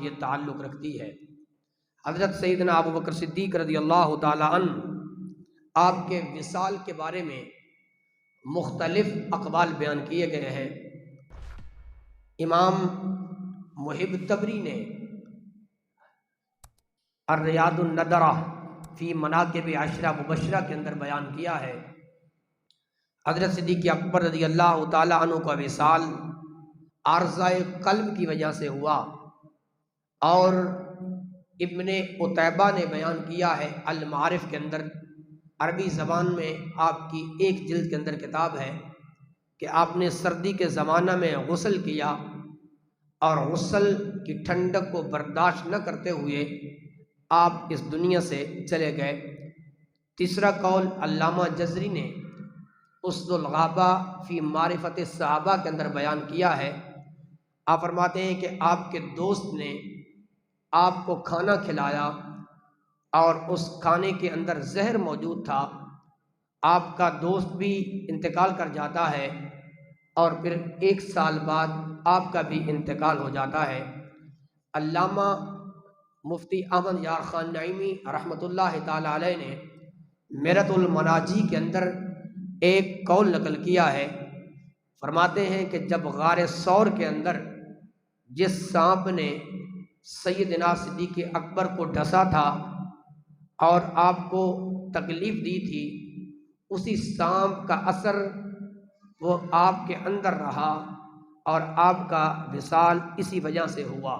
یہ تعلق رکھتی ہے۔ حضرت سیدنا ابو بکر صدیق رضی اللہ تعالی عنہ آپ کے وصال کے بارے میں مختلف اقوال بیان کیے گئے ہیں۔ امام محب تبری نے الریاض الندرہ فی مناقب عشرہ مبشرہ کے اندر بیان کیا ہے، حضرت صدیق اکبر رضی اللہ تعالی عنہ کا وصال عارضہ قلب کی وجہ سے ہوا، اور ابن قتیبہ نے بیان کیا ہے المعارف کے اندر، عربی زبان میں آپ کی ایک جلد کے اندر کتاب ہے کہ آپ نے سردی کے زمانہ میں غسل کیا اور غسل کی ٹھنڈک کو برداشت نہ کرتے ہوئے آپ اس دنیا سے چلے گئے۔ تیسرا قول علامہ جزری نے اسد الغابہ فی معرفت الصحابہ کے اندر بیان کیا ہے۔ آپ فرماتے ہیں کہ آپ کے دوست نے آپ کو کھانا کھلایا اور اس کھانے کے اندر زہر موجود تھا، آپ کا دوست بھی انتقال کر جاتا ہے اور پھر 1 سال بعد آپ کا بھی انتقال ہو جاتا ہے۔ علامہ مفتی احمد یار خان نعیمی رحمۃ اللہ تعالی علیہ نے میرۃ المناجی کے اندر ایک قول نقل کیا ہے، فرماتے ہیں کہ جب غار ثور کے اندر جس سانپ نے سیدنا صدیق اکبر کو ڈسا تھا اور آپ کو تکلیف دی تھی، اسی سانپ کا اثر وہ آپ کے اندر رہا اور آپ کا وصال اسی وجہ سے ہوا۔